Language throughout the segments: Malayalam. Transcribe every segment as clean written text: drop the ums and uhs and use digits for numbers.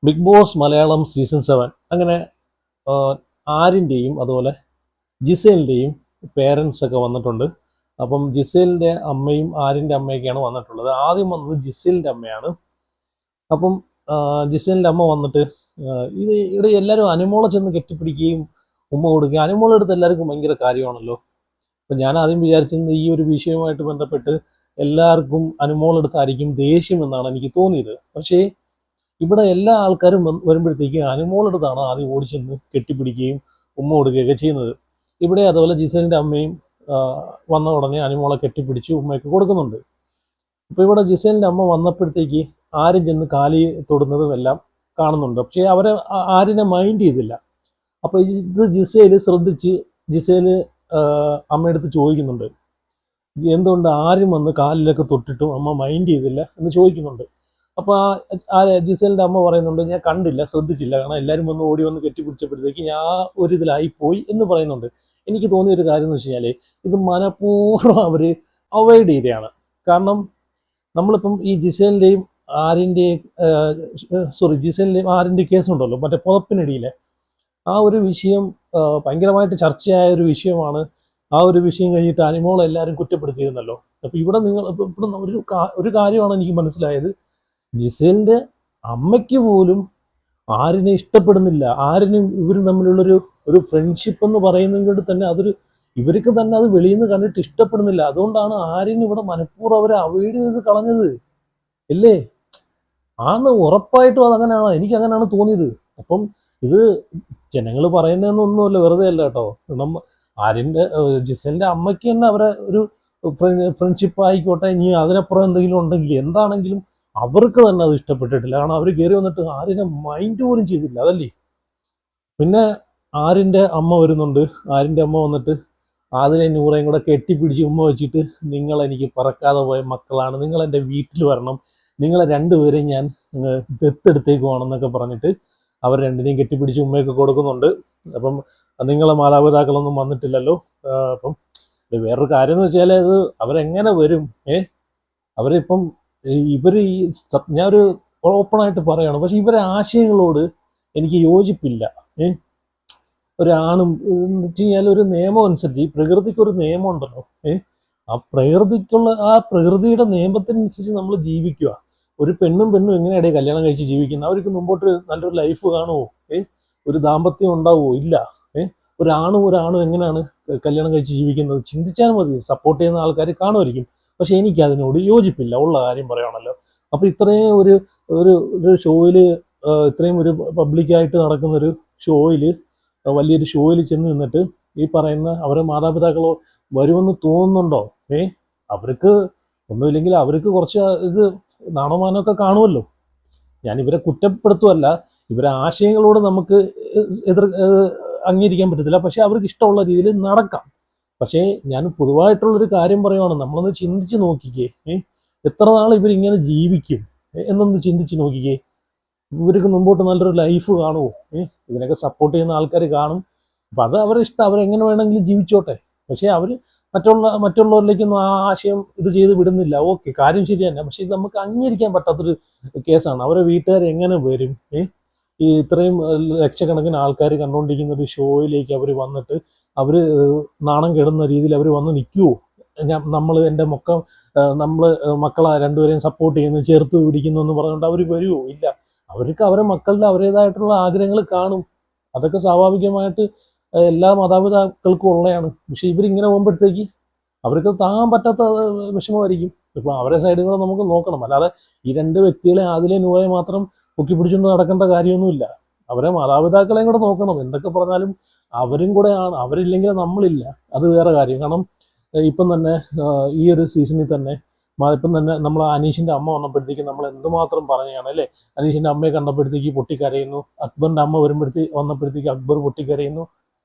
ബിഗ് ബോസ് മലയാളം സീസൺ 7 അങ്ങനെ ആ, ആരിൻ്റെയും അതുപോലെ ജിസേലിൻ്റെയും പേരൻസ് ഒക്കെ വന്നിട്ടുണ്ട്. അപ്പം ജിസേലിൻ്റെ അമ്മയും ആരിൻ്റെ അമ്മയൊക്കെയാണ് വന്നിട്ടുള്ളത്. ആദ്യം വന്നത് ജിസേലിൻ്റെ അമ്മയാണ്. അപ്പം ജിസേലിൻ്റെ അമ്മ വന്നിട്ട് ഇവിടെ എല്ലാവരും അനുമോളെ ചെന്ന് കെട്ടിപ്പിടിക്കുകയും ഉമ്മ കൊടുക്കുകയും അനുമോളെ അടുത്ത് എല്ലാവർക്കും ഭയങ്കര കാര്യമാണല്ലോ. അപ്പം ഞാൻ ആദ്യം വിചാരിച്ചിരുന്നത് ഈ ഒരു വിഷയവുമായിട്ട് ബന്ധപ്പെട്ട് എല്ലാവർക്കും അനുമോളെടുത്തായിരിക്കും ദേഷ്യം എന്നാണ് എനിക്ക് തോന്നിയത്. പക്ഷേ ഇവിടെ എല്ലാ ആൾക്കാരും വരുമ്പോഴത്തേക്ക് അനുമോളെടുത്താണ് ആദ്യം ഓടിച്ചെന്ന് കെട്ടിപ്പിടിക്കുകയും ഉമ്മ കൊടുക്കുകയൊക്കെ ചെയ്യുന്നത്. ഇവിടെ അതുപോലെ ജിസേലിൻ്റെ അമ്മയും വന്ന ഉടനെ അനുമോളെ കെട്ടിപ്പിടിച്ച് ഉമ്മയൊക്കെ കൊടുക്കുന്നുണ്ട്. അപ്പോൾ ഇവിടെ ജിസേലിൻ്റെ അമ്മ വന്നപ്പോഴത്തേക്ക് ആരും ചെന്ന് കാലി തൊടുന്നതും എല്ലാം കാണുന്നുണ്ട്. പക്ഷേ അവരെ ആരിനെ മൈൻഡ് ചെയ്തില്ല. അപ്പോൾ ഇത് ജിസേല് ശ്രദ്ധിച്ച് ജിസേല് അമ്മയെടുത്ത് ചോദിക്കുന്നുണ്ട്, എന്തുകൊണ്ട് ആരും വന്ന് കാലിലൊക്കെ തൊട്ടിട്ടും അമ്മ മൈൻഡ് ചെയ്തില്ല എന്ന് ചോദിക്കുന്നുണ്ട്. അപ്പോൾ ആ ജിസേലിൻ്റെ അമ്മ പറയുന്നുണ്ട്, ഞാൻ കണ്ടില്ല, ശ്രദ്ധിച്ചില്ല, കാരണം എല്ലാവരും വന്ന് ഓടി വന്ന് കെട്ടിപ്പിടിച്ചപ്പോഴത്തേക്ക് ഞാൻ ഒരു ഇതിലായിപ്പോയി എന്ന് പറയുന്നുണ്ട്. എനിക്ക് തോന്നിയൊരു കാര്യം എന്ന് വെച്ച് കഴിഞ്ഞാൽ ഇത് മനഃപൂർവ്വം അവർ അവോയ്ഡ് ചെയ്തതാണ്. കാരണം നമ്മളിപ്പം ഈ ജിസേലിൻ്റെയും ജിസേലിൻ്റെയും ആരിൻ്റെ കേസുണ്ടല്ലോ, മറ്റേ പുതപ്പിനിടയിലെ ആ ഒരു വിഷയം ഭയങ്കരമായിട്ട് ചർച്ചയായ ഒരു വിഷയമാണ്. ആ ഒരു വിഷയം കഴിഞ്ഞിട്ട് അനുമോളെ എല്ലാവരും കുറ്റപ്പെടുത്തിയിരുന്നല്ലോ. അപ്പോൾ ഇവിടെ ഇവിടെ ഒരു കാര്യമാണ് എനിക്ക് മനസ്സിലായത്, ജിസേലിൻ്റെ അമ്മയ്ക്ക് പോലും ആരിനെ ഇഷ്ടപ്പെടുന്നില്ല. ആരിനും ഇവരും തമ്മിലുള്ളൊരു ഫ്രണ്ട്ഷിപ്പ് എന്ന് പറയുന്നത് തന്നെ ഇവർക്ക് തന്നെ അത് വെളിയിൽ നിന്ന് കണ്ടിട്ട് ഇഷ്ടപ്പെടുന്നില്ല. അതുകൊണ്ടാണ് ആരിനും ഇവിടെ മനഃപൂർവ്വം അവരെ അവോയ്ഡ് ചെയ്ത് കളഞ്ഞത് അല്ലേ? ഉറപ്പായിട്ടും അതങ്ങനെയാണ്, എനിക്ക് അങ്ങനെയാണ് തോന്നിയത്. അപ്പം ഇത് ജനങ്ങൾ പറയുന്നതെന്നൊന്നുമല്ല, വെറുതെ അല്ല കേട്ടോ. ആരിൻ്റെ ജിസേലിൻ്റെ അമ്മയ്ക്ക് തന്നെ അവരെ ഒരു ഫ്രണ്ട്ഷിപ്പ് ആയിക്കോട്ടെ, ഇനി അതിനപ്പുറം എന്തെങ്കിലും ഉണ്ടെങ്കിൽ എന്താണെങ്കിലും അവർക്ക് തന്നെ അത് ഇഷ്ടപ്പെട്ടിട്ടില്ല. കാരണം അവർ കയറി വന്നിട്ട് ആരിനെ മൈൻഡ് പോലും ചെയ്തില്ല, അതല്ലേ. പിന്നെ ആരിൻ്റെ അമ്മ വരുന്നുണ്ട്. ആരിൻ്റെ അമ്മ വന്നിട്ട് ആദിലെ നൂറേയും കൂടെ കെട്ടിപ്പിടിച്ച് ഉമ്മ വെച്ചിട്ട്, നിങ്ങൾ എനിക്ക് പറക്കാതെ പോയ മക്കളാണ്, നിങ്ങൾ എൻ്റെ വീട്ടിൽ വരണം, നിങ്ങളെ രണ്ടുപേരെയും ഞാൻ ദത്തെടുത്തേക്കുവാണെന്നൊക്കെ പറഞ്ഞിട്ട് അവർ രണ്ടിനെയും കെട്ടിപ്പിടിച്ച് ഉമ്മയൊക്കെ കൊടുക്കുന്നുണ്ട്. അപ്പം നിങ്ങളെ മാതാപിതാക്കളൊന്നും വന്നിട്ടില്ലല്ലോ. അപ്പം വേറൊരു കാര്യം എന്ന് വെച്ചാൽ അത് അവരെങ്ങനെ വരും? അവരിപ്പം ഇവർ ഞാനൊരു ഓപ്പണായിട്ട് പറയാണ്, പക്ഷെ ഇവരെ ആശയങ്ങളോട് എനിക്ക് യോജിപ്പില്ല. ഒരാണും എന്ന് വെച്ച് കഴിഞ്ഞാൽ ഒരു നിയമം അനുസരിച്ച്, ഈ പ്രകൃതിക്കൊരു നിയമം ഉണ്ടല്ലോ. ആ പ്രകൃതിയുടെ നിയമത്തിനനുസരിച്ച് നമ്മൾ ജീവിക്കുക. ഒരു പെണ്ണും എങ്ങനെയാണ് കല്യാണം കഴിച്ച് ജീവിക്കുന്നത്? അവർക്ക് മുമ്പോട്ട് നല്ലൊരു ലൈഫ് കാണുമോ? ഒരു ദാമ്പത്യം ഉണ്ടാവുമോ? ഇല്ല. ഒരാണും എങ്ങനെയാണ് കല്യാണം കഴിച്ച് ജീവിക്കുന്നത്? ചിന്തിച്ചാൽ മതി. സപ്പോർട്ട് ചെയ്യുന്ന ആൾക്കാർ കാണുമായിരിക്കും, പക്ഷെ എനിക്ക് അതിനോട് യോജിപ്പില്ല, ഉള്ള കാര്യം പറയുകയാണല്ലോ. അപ്പോൾ ഇത്രയും ഒരു ഷോയിൽ, ഇത്രയും ഒരു പബ്ലിക്കായിട്ട് നടക്കുന്നൊരു ഷോയിൽ, വലിയൊരു ഷോയിൽ ചെന്ന് നിന്നിട്ട് ഈ പറയുന്ന അവരെ മാതാപിതാക്കളോ വരുമെന്ന് തോന്നുന്നുണ്ടോ? അവർക്ക് ഒന്നുമില്ലെങ്കിൽ അവർക്ക് കുറച്ച് ഇത് നാണമാനമൊക്കെ കാണുമല്ലോ. ഞാൻ ഇവരെ കുറ്റപ്പെടുത്തുമല്ല, ഇവരെ ആശയങ്ങളോട് നമുക്ക് അംഗീകരിക്കാൻ പറ്റത്തില്ല, പക്ഷെ അവർക്ക് ഇഷ്ടമുള്ള രീതിയിൽ നടക്കാം. പക്ഷേ ഞാൻ പൊതുവായിട്ടുള്ളൊരു കാര്യം പറയുവാണ്, നമ്മളൊന്ന് ചിന്തിച്ച് നോക്കിക്കേ. എത്ര നാൾ ഇവരിങ്ങനെ ജീവിക്കും എന്നൊന്ന് ചിന്തിച്ച് നോക്കിക്കേ. ഇവർക്ക് മുമ്പോട്ട് നല്ലൊരു ലൈഫ് കാണുമോ? ഇതിനൊക്കെ സപ്പോർട്ട് ചെയ്യുന്ന ആൾക്കാർ കാണും. അപ്പം അത് അവരുടെ ഇഷ്ടം, അവരെങ്ങനെ വേണമെങ്കിലും ജീവിച്ചോട്ടെ. പക്ഷേ അവർ മറ്റുള്ളവരിലേക്കൊന്നും ആ ആശയം ഇത് ചെയ്ത് വിടുന്നില്ല. ഓക്കെ, കാര്യം ശരി തന്നെ, പക്ഷെ ഇത് നമുക്ക് അംഗീകരിക്കാൻ പറ്റാത്തൊരു കേസാണ്. അവരെ വീട്ടുകാർ എങ്ങനെ വരും? ഈ ഇത്രയും ലക്ഷക്കണക്കിന് ആൾക്കാർ കണ്ടുകൊണ്ടിരിക്കുന്ന ഒരു ഷോയിലേക്ക് അവർ വന്നിട്ട് അവർ നാണം കെടുന്ന രീതിയിൽ അവർ വന്ന് നിൽക്കുമോ? എൻ്റെ നമ്മൾ മക്കളെ രണ്ടുപേരെയും സപ്പോർട്ട് ചെയ്യുന്നു, ചേർത്ത് പിടിക്കുന്നു എന്ന് പറഞ്ഞുകൊണ്ട് അവർ വരുമോ? ഇല്ല. അവർക്ക് അവരെ മക്കളുടെ അവരുടേതായിട്ടുള്ള ആഗ്രഹങ്ങൾ കാണും. അതൊക്കെ സ്വാഭാവികമായിട്ട് എല്ലാ മാതാപിതാക്കൾക്കും ഉള്ളതാണ്. പക്ഷെ ഇവരിങ്ങനെ പോകുമ്പോഴത്തേക്ക് അവർക്ക് താങ്ങാൻ പറ്റാത്ത വിഷമമായിരിക്കും. ഇപ്പം അവരെ സൈഡും കൂടെ നമുക്ക് നോക്കണം. അല്ലാതെ ഈ രണ്ട് വ്യക്തികളെ ആദിലെ നൂറെ മാത്രം പൊക്കി പിടിച്ചുകൊണ്ട് നടക്കേണ്ട കാര്യമൊന്നുമില്ല. അവരെ മാതാപിതാക്കളെയും കൂടെ നോക്കണം. എന്തൊക്കെ പറഞ്ഞാലും അവരും കൂടെ ആണ്. അവരില്ലെങ്കിൽ നമ്മളില്ല, അത് വേറെ കാര്യം. കാരണം ഇപ്പം തന്നെ ഈ ഒരു സീസണിൽ തന്നെ ഇപ്പം തന്നെ നമ്മൾ അനീഷിൻ്റെ അമ്മ വന്നപ്പോഴത്തേക്ക് നമ്മൾ എന്തുമാത്രം പറഞ്ഞതാണ് അല്ലേ. അനീഷിൻ്റെ അമ്മയെ കണ്ടപ്പോഴത്തേക്ക് പൊട്ടിക്കരയുന്നു, അക്ബറിൻ്റെ അമ്മ വന്നപ്പോഴത്തേക്ക് അക്ബർ പൊട്ടിക്കരയുന്നു.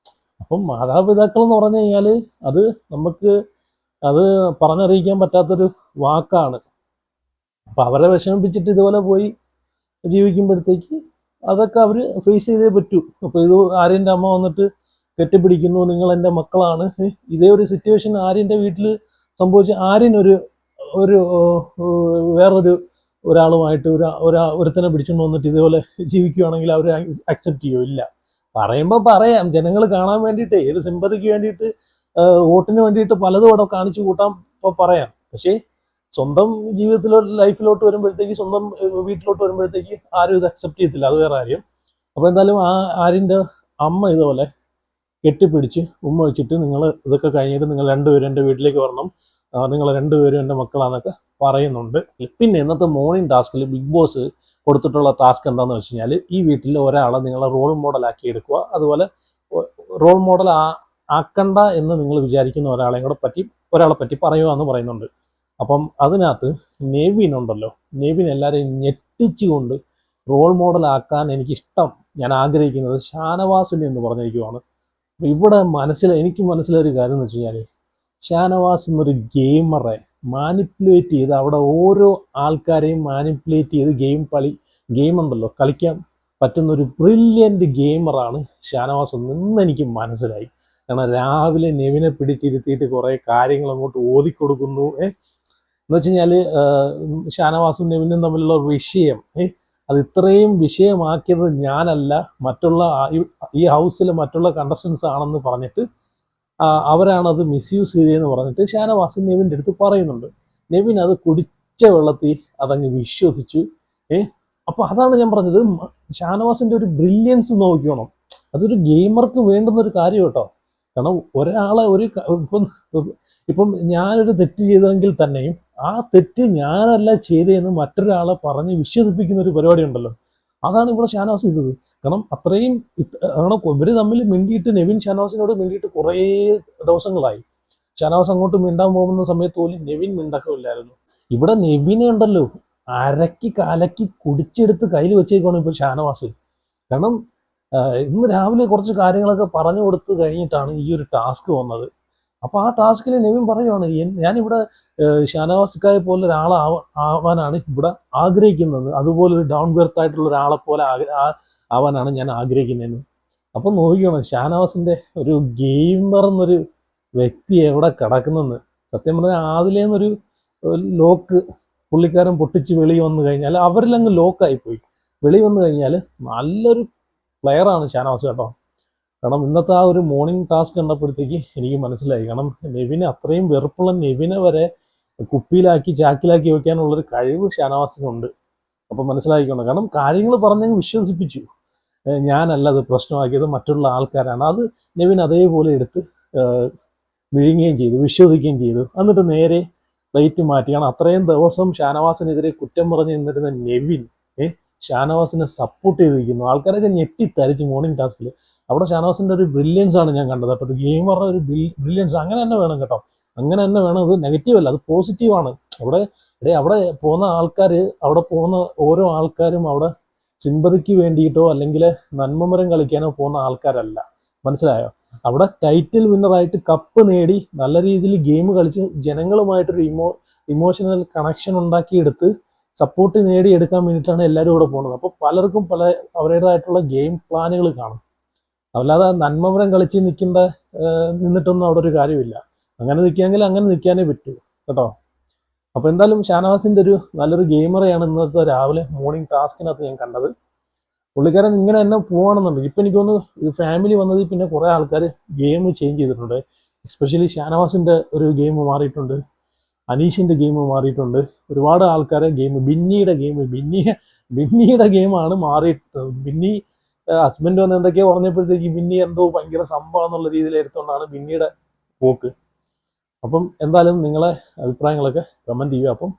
അപ്പം മാതാപിതാക്കൾ എന്ന് പറഞ്ഞു കഴിഞ്ഞാൽ അത് പറഞ്ഞറിയിക്കാൻ പറ്റാത്തൊരു വാക്കാണ്. അപ്പം അവരെ വിഷമിപ്പിച്ചിട്ട് ഇതുപോലെ പോയി ജീവിക്കുമ്പോഴത്തേക്ക് അതൊക്കെ അവർ ഫേസ് ചെയ്തേ പറ്റൂ. അപ്പോൾ ഇത് ആര്യൻ്റെ അമ്മ വന്നിട്ട് കെട്ടിപ്പിടിക്കുന്നു, നിങ്ങൾ എൻ്റെ മക്കളാണ്. ഇതേ ഒരു സിറ്റുവേഷൻ ആര്യൻ്റെ വീട്ടിൽ സംഭവിച്ച ആര്യനൊരു വേറൊരു ഒരാളുമായിട്ട് ഒരുത്തനെ പിടിച്ചുകൊണ്ട് വന്നിട്ട് ഇതുപോലെ ജീവിക്കുകയാണെങ്കിൽ അവർ അക്സെപ്റ്റ് ചെയ്യുമോ? ഇല്ല. പറയുമ്പോൾ പറയാം, ജനങ്ങൾ കാണാൻ വേണ്ടിയിട്ട്, ഒരു സിമ്പതിക്ക് വേണ്ടിയിട്ട്, വോട്ടിന് വേണ്ടിയിട്ട് പലതും അവിടെ കാണിച്ചു കൂട്ടാൻ ഇപ്പോൾ പറയാം. പക്ഷേ സ്വന്തം ലൈഫിലോട്ട് വരുമ്പോഴത്തേക്ക്, സ്വന്തം വീട്ടിലോട്ട് വരുമ്പോഴത്തേക്ക് ആരും ഇത് അക്സെപ്റ്റ് ചെയ്യത്തില്ല. അത് വേറെ കാര്യം. അപ്പോൾ എന്തായാലും ആരിൻ്റെ അമ്മ ഇതുപോലെ കെട്ടിപ്പിടിച്ച് ഉമ്മ വെച്ചിട്ട്, നിങ്ങൾ ഇതൊക്കെ കഴിഞ്ഞിട്ട് നിങ്ങൾ രണ്ടുപേരും എൻ്റെ വീട്ടിലേക്ക് വരണം, നിങ്ങൾ രണ്ടുപേരും എൻ്റെ മക്കളാന്നൊക്കെ പറയുന്നുണ്ട്. പിന്നെ ഇന്നത്തെ മോർണിംഗ് ടാസ്കിൽ ബിഗ് ബോസ് കൊടുത്തിട്ടുള്ള ടാസ്ക് എന്താണെന്ന് വെച്ച് കഴിഞ്ഞാൽ, ഈ വീട്ടിൽ ഒരാളെ നിങ്ങളെ റോൾ മോഡലാക്കി എടുക്കുക. അതുപോലെ റോൾ മോഡൽ ആക്കണ്ട എന്ന് നിങ്ങൾ വിചാരിക്കുന്ന ഒരാളെ പറ്റി പറയുക എന്ന് പറയുന്നുണ്ട്. അപ്പം അതിനകത്ത് നെവിൻ ഉണ്ടല്ലോ, നെവിൻ എല്ലാവരെയും ഞെട്ടിച്ചുകൊണ്ട് റോൾ മോഡലാക്കാൻ എനിക്കിഷ്ടം, ഞാൻ ആഗ്രഹിക്കുന്നത് ഷാനവാസിനെ എന്ന് പറഞ്ഞിരിക്കുവാണ്. ഇവിടെ എനിക്ക് മനസ്സിലൊരു കാര്യം എന്ന് വെച്ച് കഴിഞ്ഞാൽ, ഷാനവാസ് എന്നൊരു ഗെയിമറെ മാനിപ്പുലേറ്റ് ചെയ്ത്, അവിടെ ഓരോ ആൾക്കാരെയും മാനിപ്പുലേറ്റ് ചെയ്ത് ഗെയിം ഉണ്ടല്ലോ കളിക്കാൻ പറ്റുന്ന ഒരു ബ്രില്യൻ്റ് ഗെയിമറാണ് ഷാനവാസ് എന്ന് എനിക്ക് മനസ്സിലായി. കാരണം രാവിലെ നെവിനെ പിടിച്ചിരുത്തിയിട്ട് കുറേ കാര്യങ്ങൾ അങ്ങോട്ട് ഓതിക്കൊടുക്കുന്നു. എന്ന് വെച്ച് കഴിഞ്ഞാൽ ഷാനവാസും നെവിനും തമ്മിലുള്ള വിഷയം, അത് ഇത്രയും വിഷയമാക്കിയത് ഞാനല്ല, മറ്റുള്ള ഈ ഹൗസിലെ മറ്റുള്ള കണ്ടസ്റ്റൻസ് ആണെന്ന് പറഞ്ഞിട്ട് അവരാണത് മിസ്യൂസ് ചെയ്തതെന്ന് പറഞ്ഞിട്ട് ഷാനവാസ് നെവിൻ്റെ അടുത്ത് പറയുന്നുണ്ട്. നെവിൻ അത് കുടിച്ച വെള്ളത്തിൽ അതങ്ങ് വിശ്വസിച്ചു. അപ്പോൾ അതാണ് ഞാൻ പറഞ്ഞത്, ഷാനവാസിൻ്റെ ഒരു ബ്രില്യൻസ് നോക്കിക്കോണം. അതൊരു ഗെയിമർക്ക് വേണ്ടുന്ന ഒരു കാര്യം കേട്ടോ. കാരണം ഒരാളെ ഇപ്പം ഞാനൊരു തെറ്റ് ചെയ്തെങ്കിൽ തന്നെയും ആ തെറ്റ് ഞാനല്ല ചെയ്തതെന്ന് മറ്റൊരാളെ പറഞ്ഞ് വിശ്വസിപ്പിക്കുന്ന ഒരു പരിപാടി ഉണ്ടല്ലോ, അതാണ് ഇവിടെ ഷാനവാസ് ചെയ്തത്. കാരണം അത്രയും ഇവർ തമ്മിൽ മിണ്ടിയിട്ട്, നെവിൻ ഷാനവാസിനോട് മിണ്ടിയിട്ട് കുറേ ദിവസങ്ങളായി. ഷാനവാസ് അങ്ങോട്ട് മിണ്ടാൻ പോകുന്ന സമയത്ത് പോലും നെവിൻ മിണ്ടക്കമില്ലായിരുന്നു. ഇവിടെ നെവിനെ ഉണ്ടല്ലോ അരക്കി കലക്കി കുടിച്ചെടുത്ത് കയ്യിൽ വെച്ചേക്കാണ് ഇപ്പോൾ ഷാനവാസ്. കാരണം ഇന്ന് രാവിലെ കുറച്ച് കാര്യങ്ങളൊക്കെ പറഞ്ഞു കൊടുത്ത് കഴിഞ്ഞിട്ടാണ് ഈ ഒരു ടാസ്ക് വന്നത്. അപ്പോൾ ആ ടാസ്കിൽ നെവിൻ പറയുവാണ്, ഞാനിവിടെ ഷാനവാസ്ക്കായെ പോലെ ആവാനാണ് ഇവിടെ ആഗ്രഹിക്കുന്നത്, അതുപോലെ ഒരു ഡൗൺ ബെർത്ത് ആയിട്ടുള്ള ഒരാളെ പോലെ ആവാനാണ് ഞാൻ ആഗ്രഹിക്കുന്നതെന്ന്. അപ്പം നോക്കിയാണ് ഷാനവാസിൻ്റെ ഒരു ഗെയിമർ എന്നൊരു വ്യക്തി എവിടെ കിടക്കുന്നെന്ന്. സത്യം പറഞ്ഞാൽ ആദിലേന്നൊരു ലോക്ക് പുള്ളിക്കാരൻ പൊട്ടിച്ച് വെളി വന്നു കഴിഞ്ഞാൽ അവരിലങ്ങ് ലോക്കായിപ്പോയി. വെളി വന്നു കഴിഞ്ഞാൽ നല്ലൊരു പ്ലെയറാണ് ഷാനവാസ് കേട്ടോ. കാരണം ഇന്നത്തെ ആ ഒരു മോർണിംഗ് ടാസ്ക് കണ്ടപ്പോഴത്തേക്ക് എനിക്ക് മനസ്സിലായി. കാരണം നെവിനെ അത്രയും വെറുപ്പുള്ള നെവിനെ വരെ ചാക്കിലാക്കി വെക്കാനുള്ളൊരു കഴിവ് ഷാനവാസിനുണ്ട്. അപ്പം മനസ്സിലാക്കിക്കൊണ്ട്, കാരണം കാര്യങ്ങൾ പറഞ്ഞങ്ങ് വിശ്വസിപ്പിച്ചു. ഞാനല്ല അത് പ്രശ്നമാക്കിയത്, മറ്റുള്ള ആൾക്കാരാണ്. അത് നെവിൻ അതേപോലെ എടുത്ത് വിഴുങ്ങുകയും ചെയ്തു, വിശ്വസിക്കുകയും ചെയ്തു. എന്നിട്ട് നേരെ പ്ലേറ്റ് മാറ്റി. കാരണം അത്രയും ദിവസം ഷാനവാസിനെതിരെ കുറ്റം പറഞ്ഞ് നിന്നിരുന്ന നെവിൻ ഷാനവാസിനെ സപ്പോർട്ട് ചെയ്തിരിക്കുന്നു. ആൾക്കാരൊക്കെ ഞെട്ടിത്തരിച്ചു മോർണിംഗ് ടാസ്കിൽ. അവിടെ ഷാനവാസിൻ്റെ ഒരു ബ്രില്യൻസ് ആണ് ഞാൻ കണ്ടത്. അപ്പോൾ ഒരു ഗെയിമറുടെ ഒരു ബ്രില്യൻസ് അങ്ങനെ തന്നെ വേണം കേട്ടോ, അങ്ങനെ തന്നെ വേണം. അത് നെഗറ്റീവ് അല്ല, അത് പോസിറ്റീവാണ്. അവിടെ പോകുന്ന ആൾക്കാർ, അവിടെ പോകുന്ന ഓരോ ആൾക്കാരും അവിടെ സിമ്പതിക്ക് വേണ്ടിയിട്ടോ അല്ലെങ്കിൽ നന്മമരം കളിക്കാനോ പോകുന്ന ആൾക്കാരല്ല, മനസ്സിലായോ? അവിടെ ടൈറ്റിൽ വിന്നറായിട്ട് കപ്പ് നേടി നല്ല രീതിയിൽ ഗെയിം കളിച്ച് ജനങ്ങളുമായിട്ടൊരു ഇമോഷണൽ കണക്ഷൻ ഉണ്ടാക്കിയെടുത്ത് സപ്പോർട്ട് നേടിയെടുക്കാൻ വേണ്ടിയിട്ടാണ് എല്ലാവരും ഇവിടെ പോകുന്നത്. അപ്പോൾ പലർക്കും അവരുടേതായിട്ടുള്ള ഗെയിം പ്ലാനുകൾ കാണും. അല്ലാതെ നന്മമരം കളിച്ച് നിന്നിട്ടൊന്നും അവിടെ ഒരു കാര്യമില്ല. അങ്ങനെ നിൽക്കുകയെങ്കിൽ അങ്ങനെ നിൽക്കാനേ പറ്റൂ കേട്ടോ. അപ്പോൾ എന്തായാലും ഷാനവാസിൻ്റെ ഒരു നല്ലൊരു ഗെയിമറെയാണ് ഇന്നത്തെ രാവിലെ മോർണിംഗ് ടാസ്കിനകത്ത് ഞാൻ കണ്ടത്. പുള്ളിക്കാരൻ ഇങ്ങനെ തന്നെ പോകണമെന്നുണ്ട്. ഇപ്പം എനിക്ക് തോന്നുന്നു ഫാമിലി വന്നതിൽ പിന്നെ കുറേ ആൾക്കാർ ഗെയിം ചേഞ്ച് ചെയ്തിട്ടുണ്ട്. എസ്പെഷ്യലി ഷാനവാസിൻ്റെ ഒരു ഗെയിം മാറിയിട്ടുണ്ട്, അനീഷിൻ്റെ ഗെയിം മാറിയിട്ടുണ്ട്. ഒരുപാട് ആൾക്കാരെ ബിന്നിയുടെ ഗെയിമാണ് മാറിയിട്ട്. ബിന്നി ഹസ്ബൻഡ് വന്ന് എന്തൊക്കെയോ പറഞ്ഞപ്പോഴത്തേക്ക് ബിന്നി എന്തോ ഭയങ്കര സംഭവം എന്നുള്ള രീതിയിൽ എടുത്തുകൊണ്ടാണ് ബിന്നിയുടെ പോക്ക്. അപ്പം എന്തായാലും നിങ്ങളെ അഭിപ്രായങ്ങളൊക്കെ കമൻറ്റ് ചെയ്യുക. അപ്പം